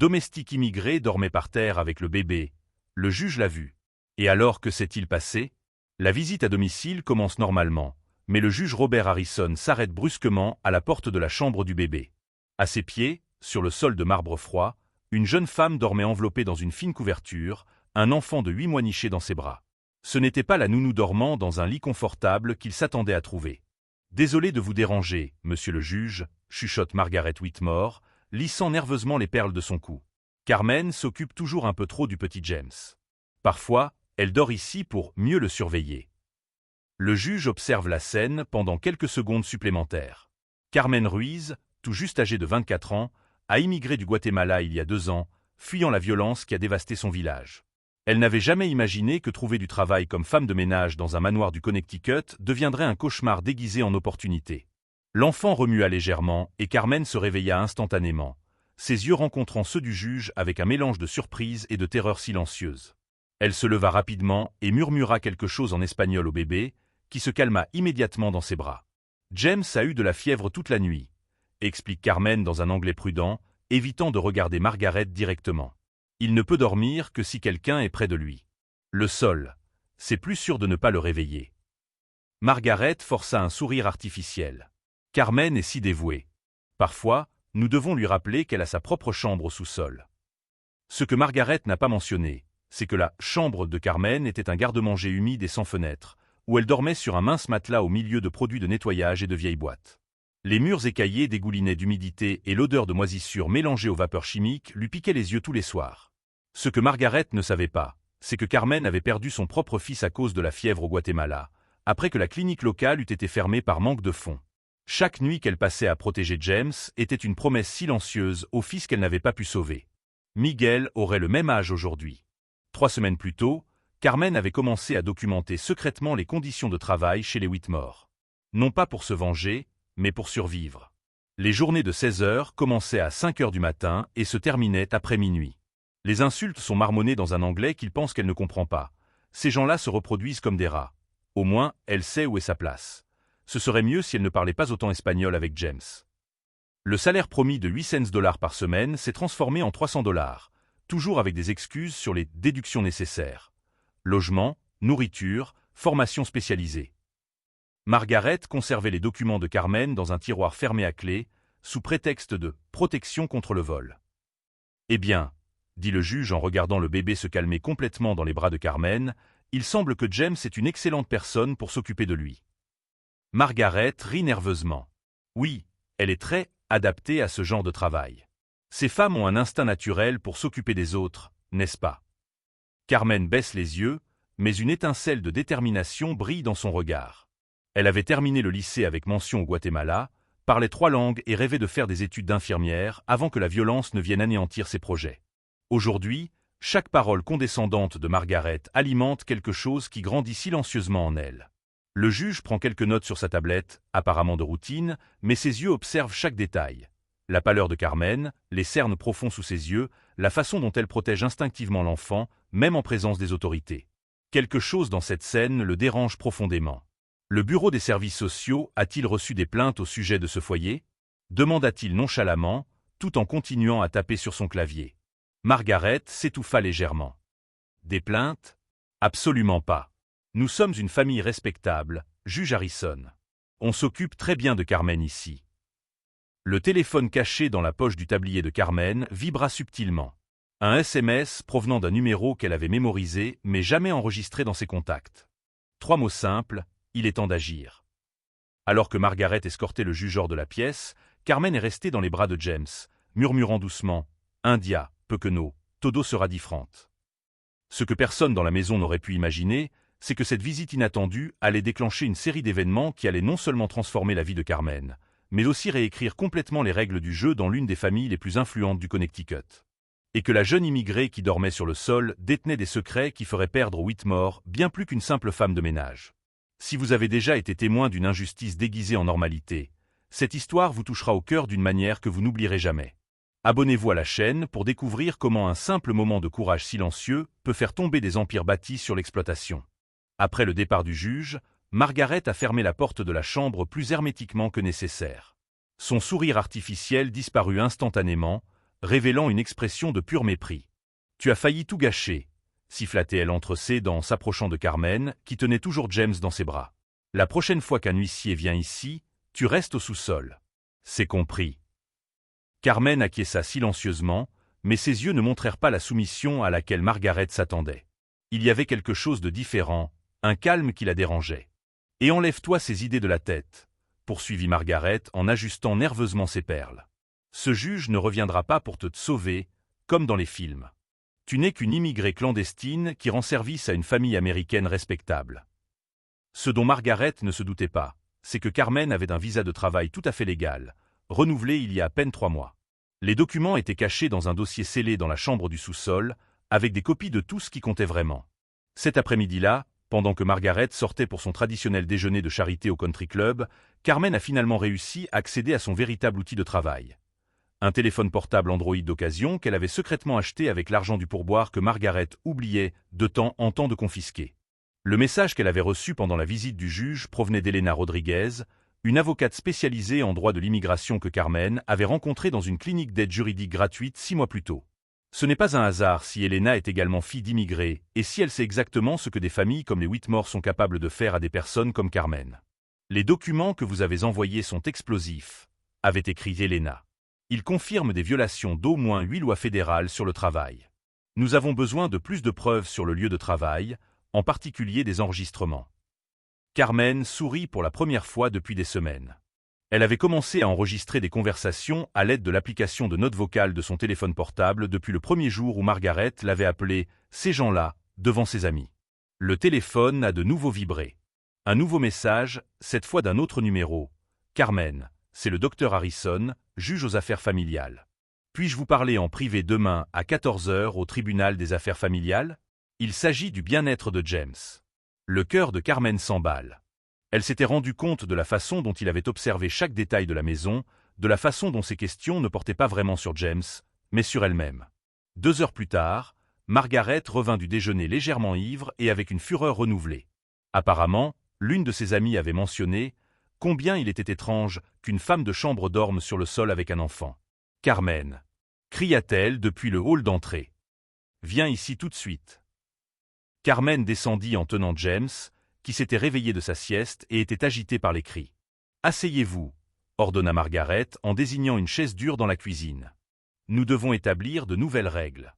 domestique immigré dormait par terre avec le bébé. Le juge l'a vu. Et alors, que s'est-il passé? La visite à domicile commence normalement, mais le juge Robert Harrison s'arrête brusquement à la porte de la chambre du bébé. À ses pieds, sur le sol de marbre froid, une jeune femme dormait enveloppée dans une fine couverture, un enfant de 8 mois niché dans ses bras. Ce n'était pas la nounou dormant dans un lit confortable qu'il s'attendait à trouver. « Désolé de vous déranger, monsieur le juge », chuchote Margaret Whitmore, lissant nerveusement les perles de son cou. Carmen s'occupe toujours un peu trop du petit James. Parfois, elle dort ici pour mieux le surveiller. Le juge observe la scène pendant quelques secondes supplémentaires. Carmen Ruiz, tout juste âgée de 24 ans, a immigré du Guatemala il y a 2 ans, fuyant la violence qui a dévasté son village. Elle n'avait jamais imaginé que trouver du travail comme femme de ménage dans un manoir du Connecticut deviendrait un cauchemar déguisé en opportunité. L'enfant remua légèrement et Carmen se réveilla instantanément, ses yeux rencontrant ceux du juge avec un mélange de surprise et de terreur silencieuse. Elle se leva rapidement et murmura quelque chose en espagnol au bébé, qui se calma immédiatement dans ses bras. « James a eu de la fièvre toute la nuit », explique Carmen dans un anglais prudent, évitant de regarder Margaret directement. Il ne peut dormir que si quelqu'un est près de lui. Le sol, c'est plus sûr de ne pas le réveiller. Margaret força un sourire artificiel. Carmen est si dévouée. Parfois, nous devons lui rappeler qu'elle a sa propre chambre au sous-sol. Ce que Margaret n'a pas mentionné, c'est que la chambre de Carmen était un garde-manger humide et sans fenêtre, où elle dormait sur un mince matelas au milieu de produits de nettoyage et de vieilles boîtes. Les murs écaillés dégoulinaient d'humidité et l'odeur de moisissure mélangée aux vapeurs chimiques lui piquait les yeux tous les soirs. Ce que Margaret ne savait pas, c'est que Carmen avait perdu son propre fils à cause de la fièvre au Guatemala, après que la clinique locale eût été fermée par manque de fonds. Chaque nuit qu'elle passait à protéger James était une promesse silencieuse au fils qu'elle n'avait pas pu sauver. Miguel aurait le même âge aujourd'hui. 3 semaines plus tôt, Carmen avait commencé à documenter secrètement les conditions de travail chez les Whitmore. Non pas pour se venger, mais pour survivre. Les journées de 16 heures commençaient à 5 heures du matin et se terminaient après minuit. Les insultes sont marmonnées dans un anglais qu'il pense qu'elle ne comprend pas. Ces gens-là se reproduisent comme des rats. Au moins, elle sait où est sa place. Ce serait mieux si elle ne parlait pas autant espagnol avec James. Le salaire promis de 8 cents $ par semaine s'est transformé en 300 $, toujours avec des excuses sur les déductions nécessaires. Logement, nourriture, formation spécialisée. Margaret conservait les documents de Carmen dans un tiroir fermé à clé, sous prétexte de protection contre le vol. « Eh bien, » dit le juge en regardant le bébé se calmer complètement dans les bras de Carmen, « il semble que James est une excellente personne pour s'occuper de lui. » Margaret rit nerveusement. Oui, elle est très adaptée à ce genre de travail. Ces femmes ont un instinct naturel pour s'occuper des autres, n'est-ce pas? Carmen baisse les yeux, mais une étincelle de détermination brille dans son regard. Elle avait terminé le lycée avec mention au Guatemala, parlait 3 langues et rêvait de faire des études d'infirmière avant que la violence ne vienne anéantir ses projets. Aujourd'hui, chaque parole condescendante de Margaret alimente quelque chose qui grandit silencieusement en elle. Le juge prend quelques notes sur sa tablette, apparemment de routine, mais ses yeux observent chaque détail. La pâleur de Carmen, les cernes profonds sous ses yeux, la façon dont elle protège instinctivement l'enfant, même en présence des autorités. Quelque chose dans cette scène le dérange profondément. Le bureau des services sociaux a-t-il reçu des plaintes au sujet de ce foyer? Demanda-t-il nonchalamment, tout en continuant à taper sur son clavier. Margaret s'étouffa légèrement. Des plaintes? Absolument pas. Nous sommes une famille respectable, juge Harrison. On s'occupe très bien de Carmen ici. Le téléphone caché dans la poche du tablier de Carmen vibra subtilement. Un SMS provenant d'un numéro qu'elle avait mémorisé mais jamais enregistré dans ses contacts. 3 mots simples, il est temps d'agir. Alors que Margaret escortait le juge hors de la pièce, Carmen est restée dans les bras de James, murmurant doucement « India, Pocono, todo sera differente ». Ce que personne dans la maison n'aurait pu imaginer, c'est que cette visite inattendue allait déclencher une série d'événements qui allaient non seulement transformer la vie de Carmen, mais aussi réécrire complètement les règles du jeu dans l'une des familles les plus influentes du Connecticut. Et que la jeune immigrée qui dormait sur le sol détenait des secrets qui feraient perdre Whitmore bien plus qu'une simple femme de ménage. Si vous avez déjà été témoin d'une injustice déguisée en normalité, cette histoire vous touchera au cœur d'une manière que vous n'oublierez jamais. Abonnez-vous à la chaîne pour découvrir comment un simple moment de courage silencieux peut faire tomber des empires bâtis sur l'exploitation. Après le départ du juge, Margaret a fermé la porte de la chambre plus hermétiquement que nécessaire. Son sourire artificiel disparut instantanément, révélant une expression de pur mépris. « Tu as failli tout gâcher », siffla-t-elle entre ses dents en s'approchant de Carmen, qui tenait toujours James dans ses bras. « La prochaine fois qu'un huissier vient ici, tu restes au sous-sol. »« C'est compris. » Carmen acquiesça silencieusement, mais ses yeux ne montrèrent pas la soumission à laquelle Margaret s'attendait. Il y avait quelque chose de différent, un calme qui la dérangeait. « Et enlève-toi ces idées de la tête, » poursuivit Margaret en ajustant nerveusement ses perles. « Ce juge ne reviendra pas pour te sauver, comme dans les films. Tu n'es qu'une immigrée clandestine qui rend service à une famille américaine respectable. » Ce dont Margaret ne se doutait pas, c'est que Carmen avait un visa de travail tout à fait légal, renouvelé il y a à peine 3 mois. Les documents étaient cachés dans un dossier scellé dans la chambre du sous-sol, avec des copies de tout ce qui comptait vraiment. Cet après-midi-là, pendant que Margaret sortait pour son traditionnel déjeuner de charité au country club, Carmen a finalement réussi à accéder à son véritable outil de travail. Un téléphone portable Android d'occasion qu'elle avait secrètement acheté avec l'argent du pourboire que Margaret oubliait de temps en temps de confisquer. Le message qu'elle avait reçu pendant la visite du juge provenait d'Elena Rodriguez, une avocate spécialisée en droit de l'immigration que Carmen avait rencontrée dans une clinique d'aide juridique gratuite 6 mois plus tôt. Ce n'est pas un hasard si Elena est également fille d'immigrés et si elle sait exactement ce que des familles comme les Whitmore sont capables de faire à des personnes comme Carmen. « Les documents que vous avez envoyés sont explosifs », avait écrit Elena. « Ils confirment des violations d'au moins 8 lois fédérales sur le travail. Nous avons besoin de plus de preuves sur le lieu de travail, en particulier des enregistrements. » Carmen sourit pour la première fois depuis des semaines. Elle avait commencé à enregistrer des conversations à l'aide de l'application de notes vocales de son téléphone portable depuis le premier jour où Margaret l'avait appelé « ces gens-là » devant ses amis. Le téléphone a de nouveau vibré. Un nouveau message, cette fois d'un autre numéro. « Carmen, c'est le docteur Harrison, juge aux affaires familiales. Puis-je vous parler en privé demain à 14 h au tribunal des affaires familiales ? Il s'agit du bien-être de James. » Le cœur de Carmen s'emballe. Elle s'était rendue compte de la façon dont il avait observé chaque détail de la maison, de la façon dont ses questions ne portaient pas vraiment sur James, mais sur elle-même. 2 heures plus tard, Margaret revint du déjeuner légèrement ivre et avec une fureur renouvelée. Apparemment, l'une de ses amies avait mentionné combien il était étrange qu'une femme de chambre dorme sur le sol avec un enfant. « Carmen » cria-t-elle depuis le hall d'entrée. « Viens ici tout de suite. » Carmen descendit en tenant James, qui s'était réveillé de sa sieste et était agité par les cris. « Asseyez-vous » ordonna Margaret en désignant une chaise dure dans la cuisine. « Nous devons établir de nouvelles règles. »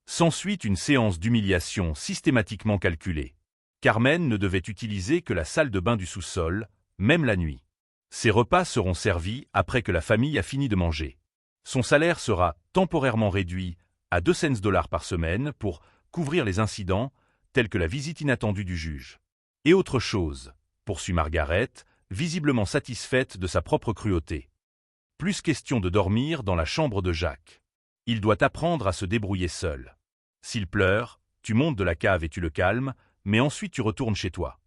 S'ensuit une séance d'humiliation systématiquement calculée. Carmen ne devait utiliser que la salle de bain du sous-sol, même la nuit. Ses repas seront servis après que la famille a fini de manger. Son salaire sera temporairement réduit à 2 cents par semaine pour couvrir les incidents, tels que la visite inattendue du juge. Et autre chose, poursuit Margaret, visiblement satisfaite de sa propre cruauté. Plus question de dormir dans la chambre de Jacques. Il doit apprendre à se débrouiller seul. S'il pleure, tu montes de la cave et tu le calmes, mais ensuite tu retournes chez toi.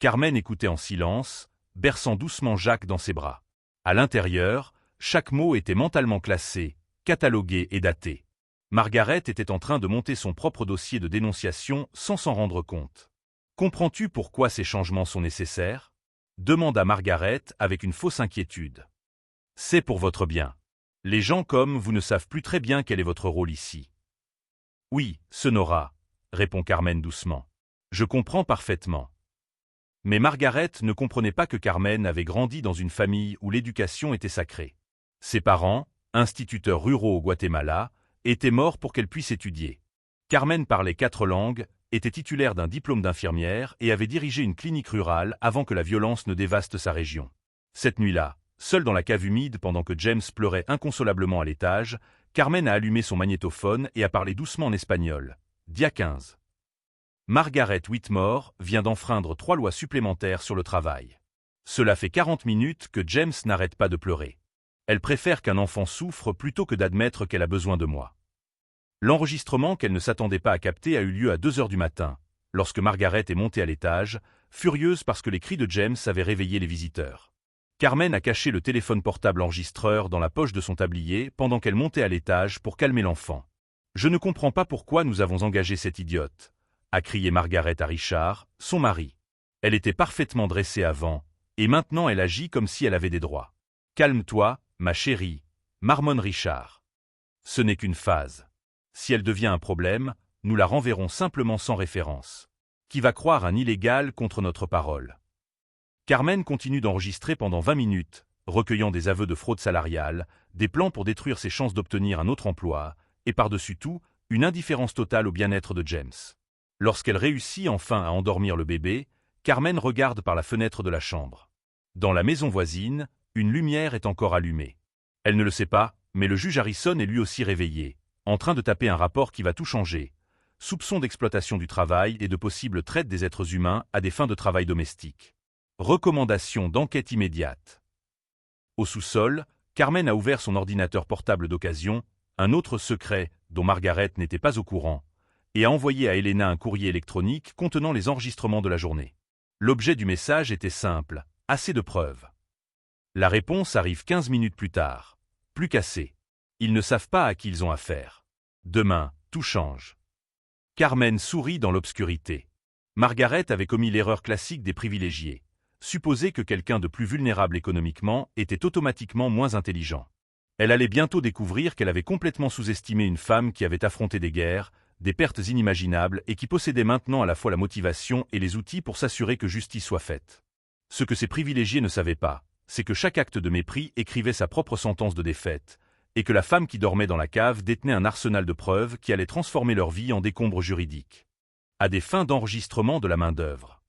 Carmen écoutait en silence, berçant doucement Jacques dans ses bras. À l'intérieur, chaque mot était mentalement classé, catalogué et daté. Margaret était en train de monter son propre dossier de dénonciation sans s'en rendre compte. « Comprends-tu pourquoi ces changements sont nécessaires » demanda Margaret avec une fausse inquiétude. « C'est pour votre bien. Les gens comme vous ne savent plus très bien quel est votre rôle ici. »« Oui, Sonora, » répond Carmen doucement. « Je comprends parfaitement. » Mais Margaret ne comprenait pas que Carmen avait grandi dans une famille où l'éducation était sacrée. Ses parents, instituteurs ruraux au Guatemala, était mort pour qu'elle puisse étudier. Carmen parlait 4 langues, était titulaire d'un diplôme d'infirmière et avait dirigé une clinique rurale avant que la violence ne dévaste sa région. Cette nuit-là, seule dans la cave humide pendant que James pleurait inconsolablement à l'étage, Carmen a allumé son magnétophone et a parlé doucement en espagnol. Dia 15. Margaret Whitmore vient d'enfreindre 3 lois supplémentaires sur le travail. Cela fait 40 minutes que James n'arrête pas de pleurer. Elle préfère qu'un enfant souffre plutôt que d'admettre qu'elle a besoin de moi. L'enregistrement qu'elle ne s'attendait pas à capter a eu lieu à 2 heures du matin, lorsque Margaret est montée à l'étage, furieuse parce que les cris de James avaient réveillé les visiteurs. Carmen a caché le téléphone portable enregistreur dans la poche de son tablier pendant qu'elle montait à l'étage pour calmer l'enfant. « Je ne comprends pas pourquoi nous avons engagé cette idiote », a crié Margaret à Richard, son mari. Elle était parfaitement dressée avant, et maintenant elle agit comme si elle avait des droits. « Calme-toi, ma chérie, » marmonne Richard. Ce n'est qu'une phase. Si elle devient un problème, nous la renverrons simplement sans référence. Qui va croire un illégal contre notre parole? Carmen continue d'enregistrer pendant 20 minutes, recueillant des aveux de fraude salariale, des plans pour détruire ses chances d'obtenir un autre emploi, et par-dessus tout, une indifférence totale au bien-être de James. Lorsqu'elle réussit enfin à endormir le bébé, Carmen regarde par la fenêtre de la chambre. Dans la maison voisine, une lumière est encore allumée. Elle ne le sait pas, mais le juge Harrison est lui aussi réveillé, en train de taper un rapport qui va tout changer. Soupçons d'exploitation du travail et de possible traite des êtres humains à des fins de travail domestique. Recommandation d'enquête immédiate. Au sous-sol, Carmen a ouvert son ordinateur portable d'occasion, un autre secret dont Margaret n'était pas au courant, et a envoyé à Elena un courrier électronique contenant les enregistrements de la journée. L'objet du message était simple, assez de preuves. La réponse arrive 15 minutes plus tard. Plus qu'assez. Ils ne savent pas à qui ils ont affaire. Demain, tout change. Carmen sourit dans l'obscurité. Margaret avait commis l'erreur classique des privilégiés. Supposer que quelqu'un de plus vulnérable économiquement était automatiquement moins intelligent. Elle allait bientôt découvrir qu'elle avait complètement sous-estimé une femme qui avait affronté des guerres, des pertes inimaginables et qui possédait maintenant à la fois la motivation et les outils pour s'assurer que justice soit faite. Ce que ces privilégiés ne savaient pas, c'est que chaque acte de mépris écrivait sa propre sentence de défaite, et que la femme qui dormait dans la cave détenait un arsenal de preuves qui allait transformer leur vie en décombres juridiques. À des fins d'enregistrement de la main-d'œuvre.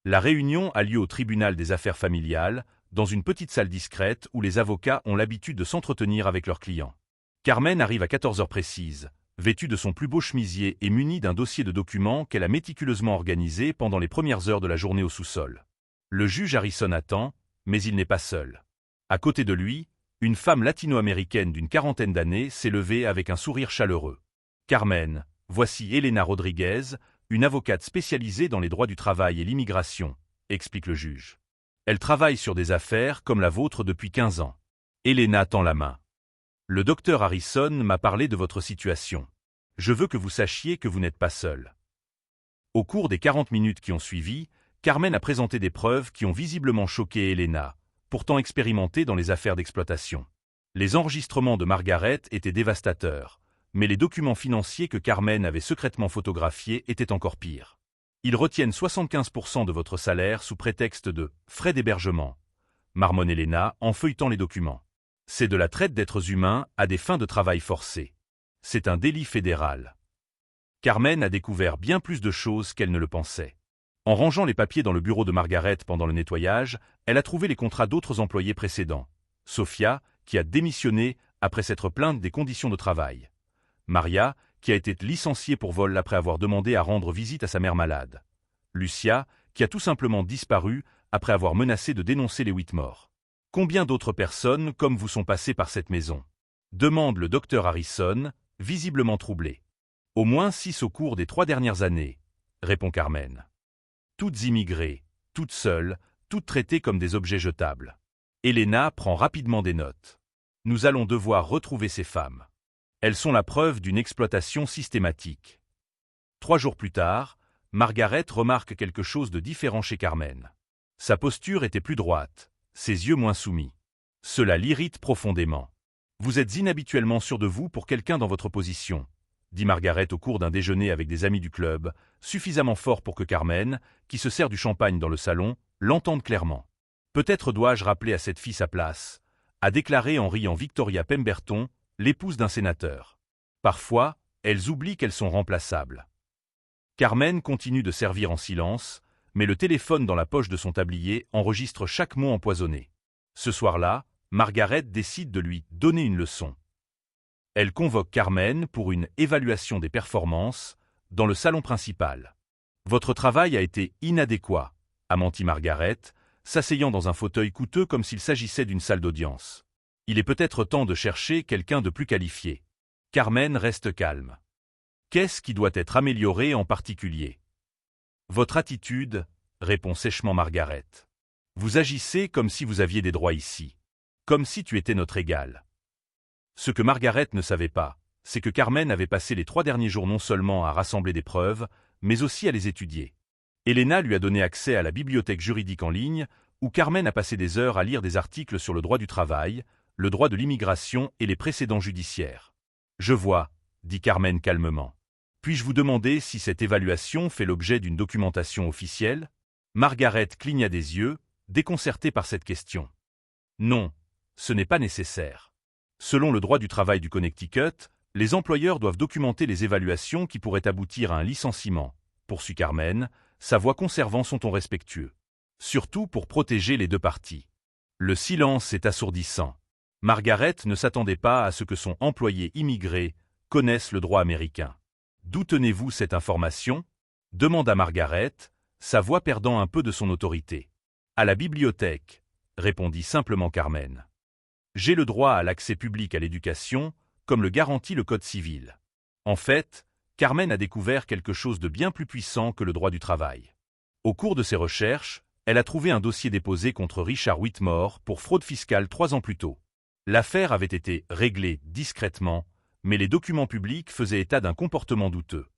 La réunion a lieu au tribunal des affaires familiales, dans une petite salle discrète où les avocats ont l'habitude de s'entretenir avec leurs clients. Carmen arrive à 14 heures précises, vêtue de son plus beau chemisier et munie d'un dossier de documents qu'elle a méticuleusement organisé pendant les premières heures de la journée au sous-sol. Le juge Harrison attend, mais il n'est pas seul. À côté de lui, une femme latino-américaine d'une quarantaine d'années s'est levée avec un sourire chaleureux. « Carmen, voici Elena Rodriguez, une avocate spécialisée dans les droits du travail et l'immigration », explique le juge. Elle travaille sur des affaires comme la vôtre depuis 15 ans. Elena tend la main. Le docteur Harrison m'a parlé de votre situation. Je veux que vous sachiez que vous n'êtes pas seul. Au cours des 40 minutes qui ont suivi, Carmen a présenté des preuves qui ont visiblement choqué Elena, pourtant expérimentée dans les affaires d'exploitation. Les enregistrements de Margaret étaient dévastateurs, mais les documents financiers que Carmen avait secrètement photographiés étaient encore pires. Ils retiennent 75% de votre salaire sous prétexte de « frais d'hébergement », marmonne Elena en feuilletant les documents. C'est de la traite d'êtres humains à des fins de travail forcé. C'est un délit fédéral. Carmen a découvert bien plus de choses qu'elle ne le pensait. En rangeant les papiers dans le bureau de Margaret pendant le nettoyage, elle a trouvé les contrats d'autres employés précédents. Sophia, qui a démissionné après s'être plainte des conditions de travail. Maria, qui a été licenciée pour vol après avoir demandé à rendre visite à sa mère malade. Lucia, qui a tout simplement disparu après avoir menacé de dénoncer les Whitmore. Combien d'autres personnes comme vous sont passées par cette maison? Demande le docteur Harrison, visiblement troublé. Au moins 6 au cours des 3 dernières années, répond Carmen. Toutes immigrées, toutes seules, toutes traitées comme des objets jetables. Elena prend rapidement des notes. Nous allons devoir retrouver ces femmes. Elles sont la preuve d'une exploitation systématique. 3 jours plus tard, Margaret remarque quelque chose de différent chez Carmen. Sa posture était plus droite, ses yeux moins soumis. Cela l'irrite profondément. Vous êtes inhabituellement sûr de vous pour quelqu'un dans votre position, dit Margaret au cours d'un déjeuner avec des amis du club, suffisamment fort pour que Carmen, qui se sert du champagne dans le salon, l'entende clairement. Peut-être dois-je rappeler à cette fille sa place, a déclaré en riant Victoria Pemberton, l'épouse d'un sénateur. Parfois, elles oublient qu'elles sont remplaçables. Carmen continue de servir en silence, mais le téléphone dans la poche de son tablier enregistre chaque mot empoisonné. Ce soir-là, Margaret décide de lui donner une leçon. Elle convoque Carmen pour une évaluation des performances dans le salon principal. « Votre travail a été inadéquat », a menti Margaret, s'asseyant dans un fauteuil coûteux comme s'il s'agissait d'une salle d'audience. Il est peut-être temps de chercher quelqu'un de plus qualifié. Carmen reste calme. Qu'est-ce qui doit être amélioré en particulier? Votre attitude, répond sèchement Margaret. Vous agissez comme si vous aviez des droits ici. Comme si tu étais notre égal. Ce que Margaret ne savait pas, c'est que Carmen avait passé les 3 derniers jours non seulement à rassembler des preuves, mais aussi à les étudier. Elena lui a donné accès à la bibliothèque juridique en ligne, où Carmen a passé des heures à lire des articles sur le droit du travail, le droit de l'immigration et les précédents judiciaires. Je vois, dit Carmen calmement. Puis-je vous demander si cette évaluation fait l'objet d'une documentation officielle? Margaret cligna des yeux, déconcertée par cette question. Non, ce n'est pas nécessaire. Selon le droit du travail du Connecticut, les employeurs doivent documenter les évaluations qui pourraient aboutir à un licenciement, poursuit Carmen, sa voix conservant son ton respectueux. Surtout pour protéger les deux parties. Le silence est assourdissant. Margaret ne s'attendait pas à ce que son employé immigré connaisse le droit américain. D'où tenez-vous cette information? Demanda Margaret, sa voix perdant un peu de son autorité. À la bibliothèque, répondit simplement Carmen. J'ai le droit à l'accès public à l'éducation, comme le garantit le Code civil. En fait, Carmen a découvert quelque chose de bien plus puissant que le droit du travail. Au cours de ses recherches, elle a trouvé un dossier déposé contre Richard Whitmore pour fraude fiscale 3 ans plus tôt. L'affaire avait été réglée discrètement, mais les documents publics faisaient état d'un comportement douteux.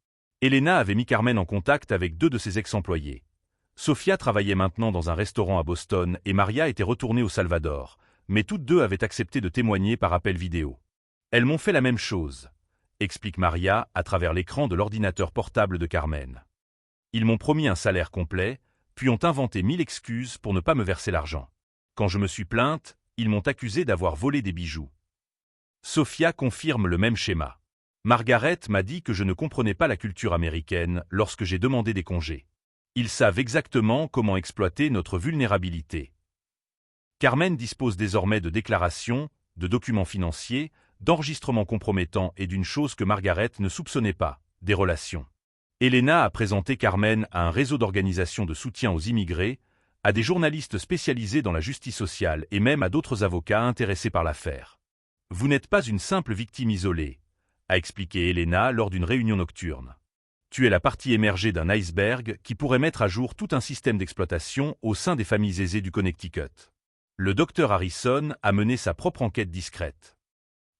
Elena avait mis Carmen en contact avec 2 de ses ex-employés. Sophia travaillait maintenant dans un restaurant à Boston et Maria était retournée au Salvador, mais toutes 2 avaient accepté de témoigner par appel vidéo. Elles m'ont fait la même chose, explique Maria à travers l'écran de l'ordinateur portable de Carmen. Ils m'ont promis un salaire complet, puis ont inventé 1000 excuses pour ne pas me verser l'argent. Quand je me suis plainte, ils m'ont accusé d'avoir volé des bijoux. Sophia confirme le même schéma. Margaret m'a dit que je ne comprenais pas la culture américaine lorsque j'ai demandé des congés. Ils savent exactement comment exploiter notre vulnérabilité. Carmen dispose désormais de déclarations, de documents financiers, d'enregistrements compromettants et d'une chose que Margaret ne soupçonnait pas, des relations. Elena a présenté Carmen à un réseau d'organisations de soutien aux immigrés, à des journalistes spécialisés dans la justice sociale et même à d'autres avocats intéressés par l'affaire. Vous n'êtes pas une simple victime isolée, a expliqué Elena lors d'une réunion nocturne. Tu es la partie émergée d'un iceberg qui pourrait mettre à jour tout un système d'exploitation au sein des familles aisées du Connecticut. Le docteur Harrison a mené sa propre enquête discrète.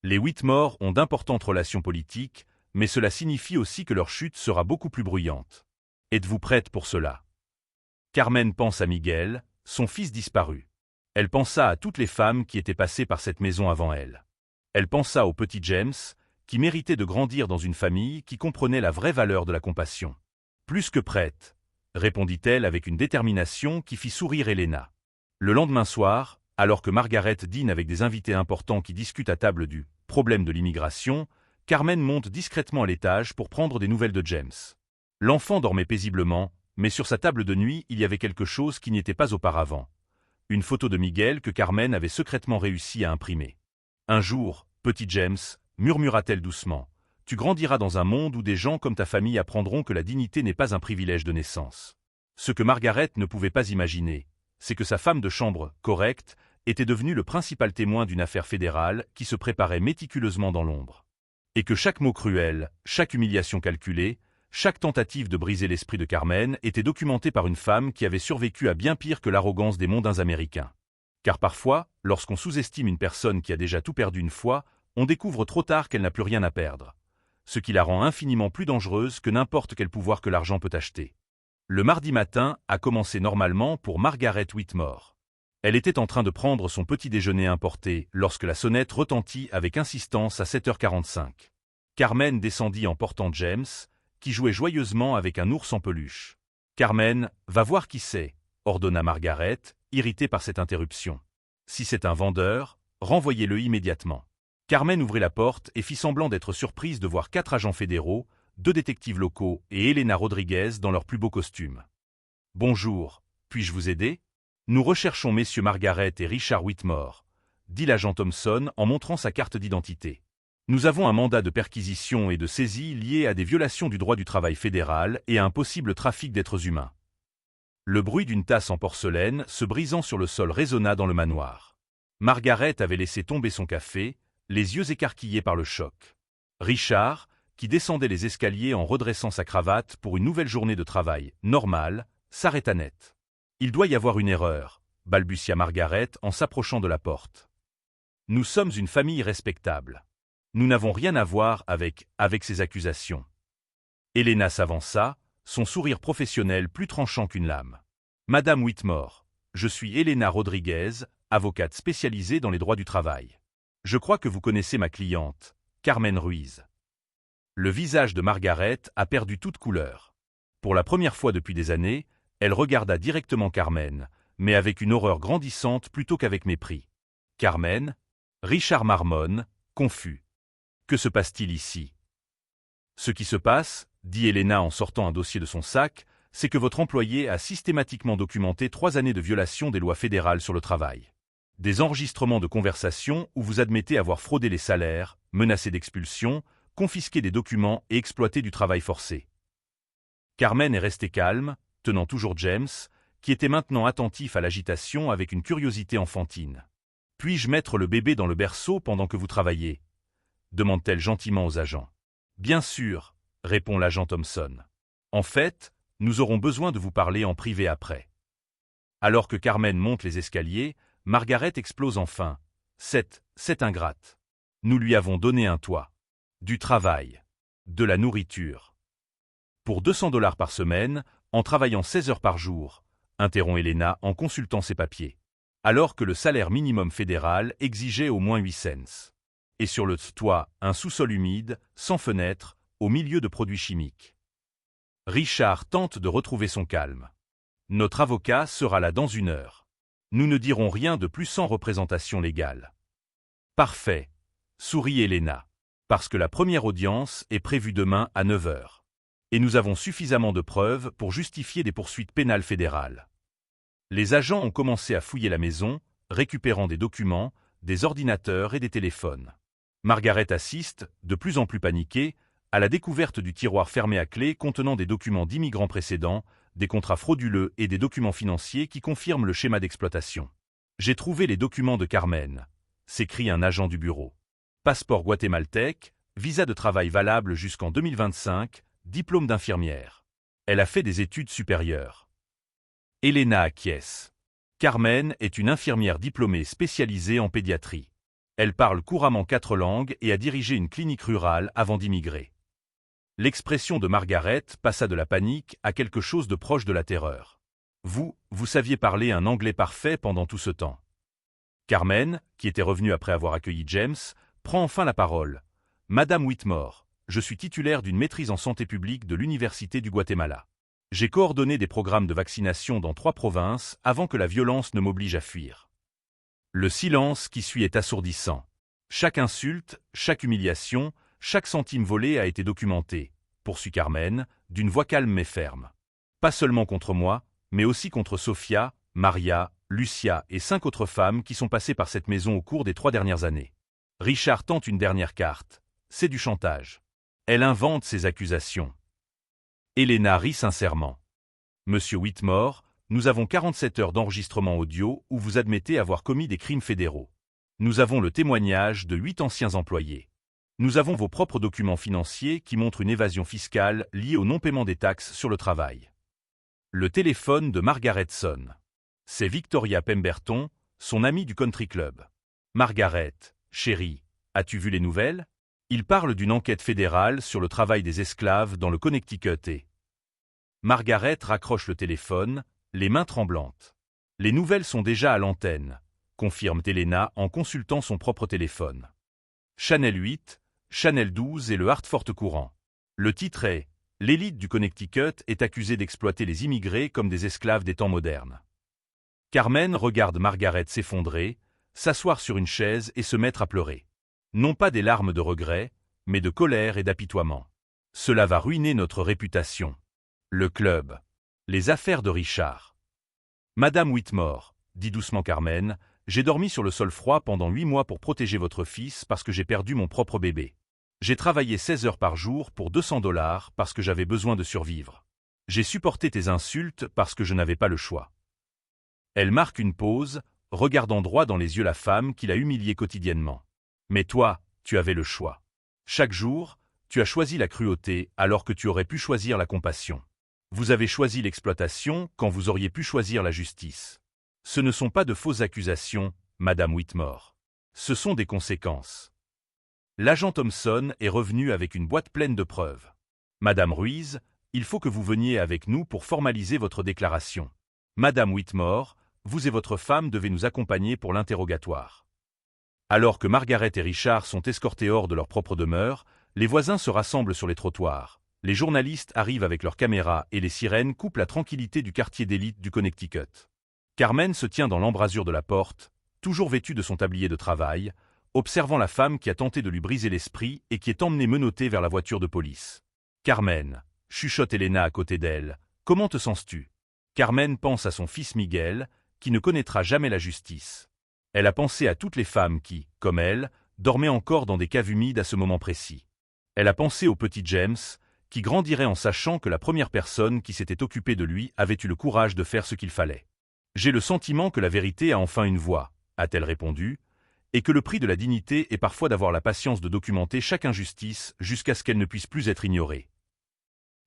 Les Whitmore ont d'importantes relations politiques, mais cela signifie aussi que leur chute sera beaucoup plus bruyante. Êtes-vous prête pour cela? Carmen pense à Miguel, son fils disparu. Elle pensa à toutes les femmes qui étaient passées par cette maison avant elle. Elle pensa au petit James, qui méritait de grandir dans une famille qui comprenait la vraie valeur de la compassion. Plus que prête, répondit-elle avec une détermination qui fit sourire Elena. Le lendemain soir, alors que Margaret dîne avec des invités importants qui discutent à table du problème de l'immigration, Carmen monte discrètement à l'étage pour prendre des nouvelles de James. L'enfant dormait paisiblement, mais sur sa table de nuit il y avait quelque chose qui n'y était pas auparavant. Une photo de Miguel que Carmen avait secrètement réussi à imprimer. Un jour, petit James, murmura-t-elle doucement, tu grandiras dans un monde où des gens comme ta famille apprendront que la dignité n'est pas un privilège de naissance. Ce que Margaret ne pouvait pas imaginer, c'est que sa femme de chambre, correcte, était devenue le principal témoin d'une affaire fédérale qui se préparait méticuleusement dans l'ombre. Et que chaque mot cruel, chaque humiliation calculée, chaque tentative de briser l'esprit de Carmen était documentée par une femme qui avait survécu à bien pire que l'arrogance des mondains américains. Car parfois, lorsqu'on sous-estime une personne qui a déjà tout perdu une fois, on découvre trop tard qu'elle n'a plus rien à perdre, ce qui la rend infiniment plus dangereuse que n'importe quel pouvoir que l'argent peut acheter. Le mardi matin a commencé normalement pour Margaret Whitmore. Elle était en train de prendre son petit déjeuner importé lorsque la sonnette retentit avec insistance à 7h45. Carmen descendit en portant James, qui jouait joyeusement avec un ours en peluche. « Carmen, va voir qui c'est » ordonna Margaret, irritée par cette interruption. « Si c'est un vendeur, renvoyez-le immédiatement. » Carmen ouvrit la porte et fit semblant d'être surprise de voir 4 agents fédéraux, 2 détectives locaux et Elena Rodriguez dans leurs plus beaux costumes. « Bonjour, puis-je vous aider? Nous recherchons messieurs Margaret et Richard Whitmore, dit l'agent Thompson en montrant sa carte d'identité. Nous avons un mandat de perquisition et de saisie lié à des violations du droit du travail fédéral et à un possible trafic d'êtres humains. » Le bruit d'une tasse en porcelaine se brisant sur le sol résonna dans le manoir. Margaret avait laissé tomber son café, les yeux écarquillés par le choc. Richard, qui descendait les escaliers en redressant sa cravate pour une nouvelle journée de travail normale, s'arrêta net. « Il doit y avoir une erreur, » balbutia Margaret en s'approchant de la porte. « Nous sommes une famille respectable. Nous n'avons rien à voir avec ces accusations. » Elena s'avança, son sourire professionnel plus tranchant qu'une lame. « Madame Whitmore, je suis Elena Rodriguez, avocate spécialisée dans les droits du travail. Je crois que vous connaissez ma cliente, Carmen Ruiz. Le visage de Margaret a perdu toute couleur. Pour la première fois depuis des années, elle regarda directement Carmen, mais avec une horreur grandissante plutôt qu'avec mépris. Carmen? Richard marmonne, confus. Que se passe-t-il ici? Ce qui se passe, dit Elena en sortant un dossier de son sac, c'est que votre employé a systématiquement documenté 3 années de violation des lois fédérales sur le travail. Des enregistrements de conversations où vous admettez avoir fraudé les salaires, menacé d'expulsion, confisqué des documents et exploité du travail forcé. Carmen est restée calme, tenant toujours James, qui était maintenant attentif à l'agitation avec une curiosité enfantine. « Puis-je mettre le bébé dans le berceau pendant que vous travaillez » demande-t-elle gentiment aux agents. « Bien sûr, » répond l'agent Thompson. « En fait, nous aurons besoin de vous parler en privé après. » Alors que Carmen monte les escaliers, Margaret explose enfin. « C'est ingrate. Nous lui avons donné un toit. Du travail. De la nourriture. Pour $200 par semaine, en travaillant 16 heures par jour, interrompt Elena en consultant ses papiers. Alors que le salaire minimum fédéral exigeait au moins 8 cents. Et sur le toit, un sous-sol humide, sans fenêtre, au milieu de produits chimiques. Richard tente de retrouver son calme. Notre avocat sera là dans 1 heure. Nous ne dirons rien de plus sans représentation légale. Parfait, sourit Elena. Parce que la première audience est prévue demain à 9 heures. Et nous avons suffisamment de preuves pour justifier des poursuites pénales fédérales. Les agents ont commencé à fouiller la maison, récupérant des documents, des ordinateurs et des téléphones. Margaret assiste, de plus en plus paniquée, à la découverte du tiroir fermé à clé contenant des documents d'immigrants précédents, des contrats frauduleux et des documents financiers qui confirment le schéma d'exploitation. « J'ai trouvé les documents de Carmen », s'écrie un agent du bureau. Passeport guatémaltèque, visa de travail valable jusqu'en 2025, diplôme d'infirmière. Elle a fait des études supérieures. Elena acquiesce. Carmen est une infirmière diplômée spécialisée en pédiatrie. Elle parle couramment 4 langues et a dirigé une clinique rurale avant d'immigrer. L'expression de Margaret passa de la panique à quelque chose de proche de la terreur. Vous saviez parler un anglais parfait pendant tout ce temps. Carmen, qui était revenue après avoir accueilli James, prend enfin la parole. « Madame Whitmore, je suis titulaire d'une maîtrise en santé publique de l'Université du Guatemala. J'ai coordonné des programmes de vaccination dans 3 provinces avant que la violence ne m'oblige à fuir. » Le silence qui suit est assourdissant. Chaque insulte, chaque humiliation, chaque centime volé a été documenté, poursuit Carmen, d'une voix calme mais ferme. Pas seulement contre moi, mais aussi contre Sophia, Maria, Lucia et 5 autres femmes qui sont passées par cette maison au cours des 3 dernières années. Richard tente une dernière carte. C'est du chantage. Elle invente ses accusations. Elena rit sincèrement. Monsieur Whitmore, nous avons 47 heures d'enregistrement audio où vous admettez avoir commis des crimes fédéraux. Nous avons le témoignage de 8 anciens employés. Nous avons vos propres documents financiers qui montrent une évasion fiscale liée au non-paiement des taxes sur le travail. Le téléphone de Margaret sonne. C'est Victoria Pemberton, son amie du country club. Margaret, chérie, as-tu vu les nouvelles? Il parle d'une enquête fédérale sur le travail des esclaves dans le Connecticut et... Margaret raccroche le téléphone, les mains tremblantes. Les nouvelles sont déjà à l'antenne, confirme Elena en consultant son propre téléphone. Channel 8, Channel 12 et le Hartford Courant. Le titre est « L'élite du Connecticut est accusée d'exploiter les immigrés comme des esclaves des temps modernes ». Carmen regarde Margaret s'effondrer, s'asseoir sur une chaise et se mettre à pleurer. Non pas des larmes de regret, mais de colère et d'apitoiement. Cela va ruiner notre réputation. Le club. Les affaires de Richard. Madame Whitmore, dit doucement Carmen, j'ai dormi sur le sol froid pendant 8 mois pour protéger votre fils parce que j'ai perdu mon propre bébé. J'ai travaillé 16 heures par jour pour $200 parce que j'avais besoin de survivre. J'ai supporté tes insultes parce que je n'avais pas le choix. Elle marque une pause, regardant droit dans les yeux la femme qui l'a humiliée quotidiennement. Mais toi, tu avais le choix. Chaque jour, tu as choisi la cruauté alors que tu aurais pu choisir la compassion. Vous avez choisi l'exploitation quand vous auriez pu choisir la justice. Ce ne sont pas de fausses accusations, Madame Whitmore. Ce sont des conséquences. L'agent Thompson est revenu avec une boîte pleine de preuves. Madame Ruiz, il faut que vous veniez avec nous pour formaliser votre déclaration. Madame Whitmore, vous et votre femme devez nous accompagner pour l'interrogatoire. Alors que Margaret et Richard sont escortés hors de leur propre demeure, les voisins se rassemblent sur les trottoirs. Les journalistes arrivent avec leurs caméras et les sirènes coupent la tranquillité du quartier d'élite du Connecticut. Carmen se tient dans l'embrasure de la porte, toujours vêtue de son tablier de travail, observant la femme qui a tenté de lui briser l'esprit et qui est emmenée menottée vers la voiture de police. « Carmen », chuchote Elena à côté d'elle, « comment te sens-tu » Carmen pense à son fils Miguel, qui ne connaîtra jamais la justice. Elle a pensé à toutes les femmes qui, comme elle, dormaient encore dans des caves humides à ce moment précis. Elle a pensé au petit James, qui grandirait en sachant que la première personne qui s'était occupée de lui avait eu le courage de faire ce qu'il fallait. « J'ai le sentiment que la vérité a enfin une voix », a-t-elle répondu, et que le prix de la dignité est parfois d'avoir la patience de documenter chaque injustice jusqu'à ce qu'elle ne puisse plus être ignorée.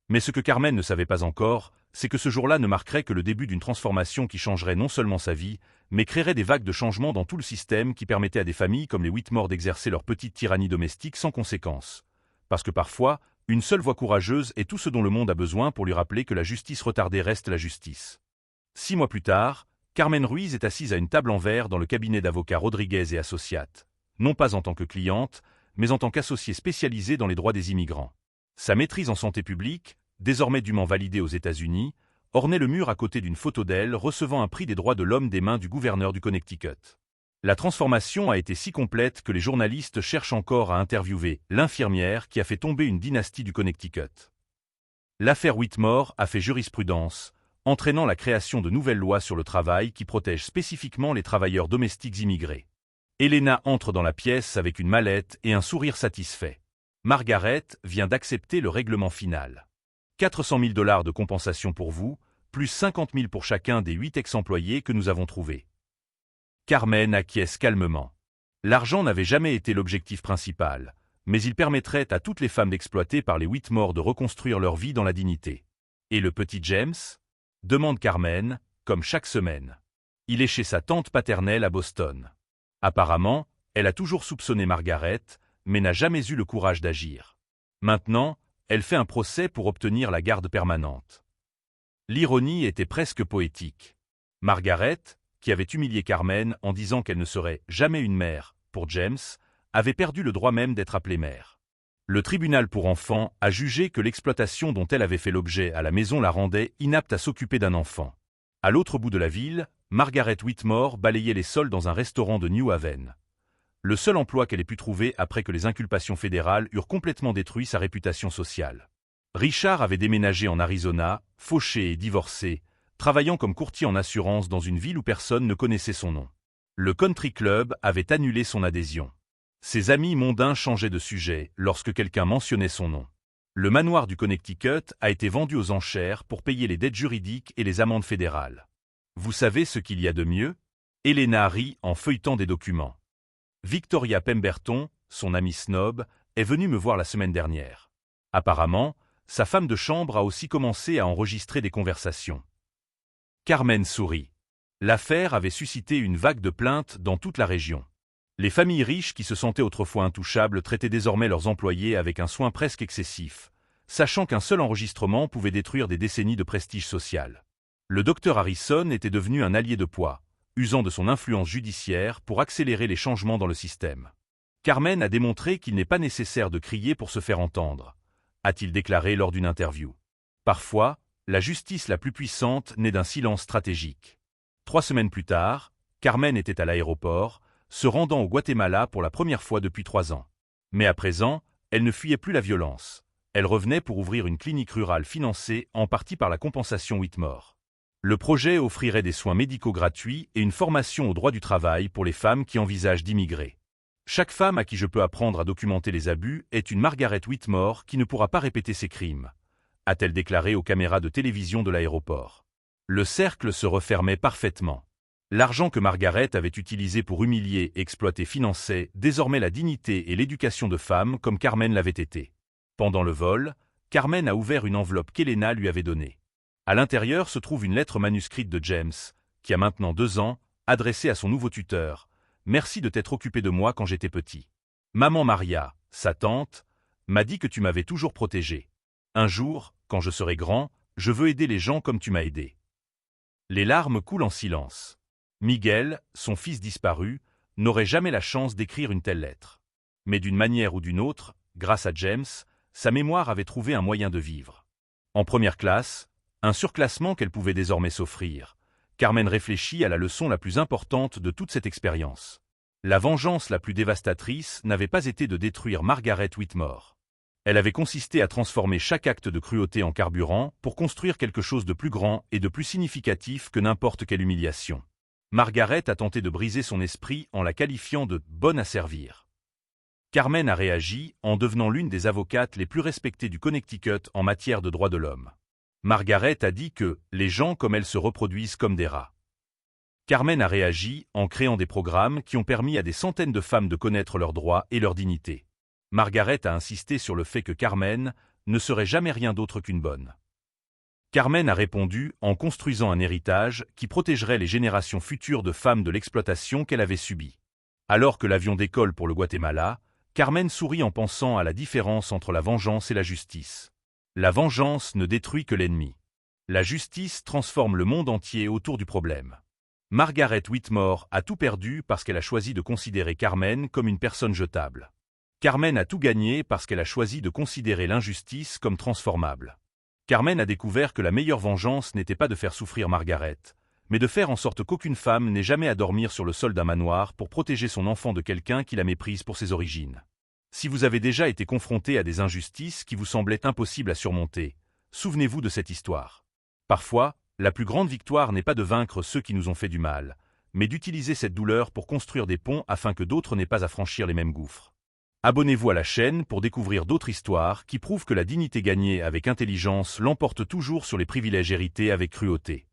Mais ce que Carmen ne savait pas encore, c'est que ce jour-là ne marquerait que le début d'une transformation qui changerait non seulement sa vie, mais créerait des vagues de changements dans tout le système qui permettait à des familles comme les Whitmore d'exercer leur petite tyrannie domestique sans conséquence. Parce que parfois, une seule voix courageuse est tout ce dont le monde a besoin pour lui rappeler que la justice retardée reste la justice. 6 mois plus tard, Carmen Ruiz est assise à une table en verre dans le cabinet d'avocats Rodriguez et Associates, non pas en tant que cliente, mais en tant qu'associée spécialisée dans les droits des immigrants. Sa maîtrise en santé publique, désormais dûment validée aux États-Unis, ornait le mur à côté d'une photo d'elle recevant un prix des droits de l'homme des mains du gouverneur du Connecticut. La transformation a été si complète que les journalistes cherchent encore à interviewer l'infirmière qui a fait tomber une dynastie du Connecticut. L'affaire Whitmore a fait jurisprudence, entraînant la création de nouvelles lois sur le travail qui protègent spécifiquement les travailleurs domestiques immigrés. Elena entre dans la pièce avec une mallette et un sourire satisfait. Margaret vient d'accepter le règlement final. 400 000 $ de compensation pour vous, plus 50 000 pour chacun des 8 ex-employés que nous avons trouvés. Carmen acquiesce calmement. L'argent n'avait jamais été l'objectif principal, mais il permettrait à toutes les femmes exploitées par les Whitmore de reconstruire leur vie dans la dignité. Et le petit James ? Demande Carmen, comme chaque semaine. Il est chez sa tante paternelle à Boston. Apparemment, elle a toujours soupçonné Margaret, mais n'a jamais eu le courage d'agir. Maintenant, elle fait un procès pour obtenir la garde permanente. L'ironie était presque poétique. Margaret, qui avait humilié Carmen en disant qu'elle ne serait jamais une mère, pour James, avait perdu le droit même d'être appelée mère. Le tribunal pour enfants a jugé que l'exploitation dont elle avait fait l'objet à la maison la rendait inapte à s'occuper d'un enfant. À l'autre bout de la ville, Margaret Whitmore balayait les sols dans un restaurant de New Haven. Le seul emploi qu'elle ait pu trouver après que les inculpations fédérales eurent complètement détruit sa réputation sociale. Richard avait déménagé en Arizona, fauché et divorcé, travaillant comme courtier en assurance dans une ville où personne ne connaissait son nom. Le country club avait annulé son adhésion. Ses amis mondains changeaient de sujet lorsque quelqu'un mentionnait son nom. Le manoir du Connecticut a été vendu aux enchères pour payer les dettes juridiques et les amendes fédérales. Vous savez ce qu'il y a de mieux ? Elena rit en feuilletant des documents. Victoria Pemberton, son amie snob, est venue me voir la semaine dernière. Apparemment, sa femme de chambre a aussi commencé à enregistrer des conversations. Carmen sourit. L'affaire avait suscité une vague de plaintes dans toute la région. Les familles riches qui se sentaient autrefois intouchables traitaient désormais leurs employés avec un soin presque excessif, sachant qu'un seul enregistrement pouvait détruire des décennies de prestige social. Le docteur Harrison était devenu un allié de poids, usant de son influence judiciaire pour accélérer les changements dans le système. Carmen a démontré qu'il n'est pas nécessaire de crier pour se faire entendre, a-t-il déclaré lors d'une interview. Parfois, la justice la plus puissante naît d'un silence stratégique. 3 semaines plus tard, Carmen était à l'aéroport, se rendant au Guatemala pour la première fois depuis 3 ans. Mais à présent, elle ne fuyait plus la violence. Elle revenait pour ouvrir une clinique rurale financée en partie par la compensation Whitmore. Le projet offrirait des soins médicaux gratuits et une formation au droit du travail pour les femmes qui envisagent d'immigrer. Chaque femme à qui je peux apprendre à documenter les abus est une Margaret Whitmore qui ne pourra pas répéter ses crimes, a-t-elle déclaré aux caméras de télévision de l'aéroport. Le cercle se refermait parfaitement. L'argent que Margaret avait utilisé pour humilier et exploiter finançait désormais la dignité et l'éducation de femmes comme Carmen l'avait été. Pendant le vol, Carmen a ouvert une enveloppe qu'Elena lui avait donnée. À l'intérieur se trouve une lettre manuscrite de James, qui a maintenant 2 ans, adressée à son nouveau tuteur. « Merci de t'être occupé de moi quand j'étais petit. Maman Maria, sa tante, m'a dit que tu m'avais toujours protégé. Un jour, quand je serai grand, je veux aider les gens comme tu m'as aidé. » Les larmes coulent en silence. Miguel, son fils disparu, n'aurait jamais la chance d'écrire une telle lettre. Mais d'une manière ou d'une autre, grâce à James, sa mémoire avait trouvé un moyen de vivre. En première classe, un surclassement qu'elle pouvait désormais s'offrir, Carmen réfléchit à la leçon la plus importante de toute cette expérience. La vengeance la plus dévastatrice n'avait pas été de détruire Margaret Whitmore. Elle avait consisté à transformer chaque acte de cruauté en carburant pour construire quelque chose de plus grand et de plus significatif que n'importe quelle humiliation. Margaret a tenté de briser son esprit en la qualifiant de « bonne à servir ». Carmen a réagi en devenant l'une des avocates les plus respectées du Connecticut en matière de droits de l'homme. Margaret a dit que « les gens comme elle se reproduisent comme des rats ». Carmen a réagi en créant des programmes qui ont permis à des centaines de femmes de connaître leurs droits et leur dignité. Margaret a insisté sur le fait que Carmen ne serait jamais rien d'autre qu'une bonne. Carmen a répondu en construisant un héritage qui protégerait les générations futures de femmes de l'exploitation qu'elle avait subie. Alors que l'avion décolle pour le Guatemala, Carmen sourit en pensant à la différence entre la vengeance et la justice. La vengeance ne détruit que l'ennemi. La justice transforme le monde entier autour du problème. Margaret Whitmore a tout perdu parce qu'elle a choisi de considérer Carmen comme une personne jetable. Carmen a tout gagné parce qu'elle a choisi de considérer l'injustice comme transformable. Carmen a découvert que la meilleure vengeance n'était pas de faire souffrir Margaret, mais de faire en sorte qu'aucune femme n'ait jamais à dormir sur le sol d'un manoir pour protéger son enfant de quelqu'un qui la méprise pour ses origines. Si vous avez déjà été confronté à des injustices qui vous semblaient impossibles à surmonter, souvenez-vous de cette histoire. Parfois, la plus grande victoire n'est pas de vaincre ceux qui nous ont fait du mal, mais d'utiliser cette douleur pour construire des ponts afin que d'autres n'aient pas à franchir les mêmes gouffres. Abonnez-vous à la chaîne pour découvrir d'autres histoires qui prouvent que la dignité gagnée avec intelligence l'emporte toujours sur les privilèges hérités avec cruauté.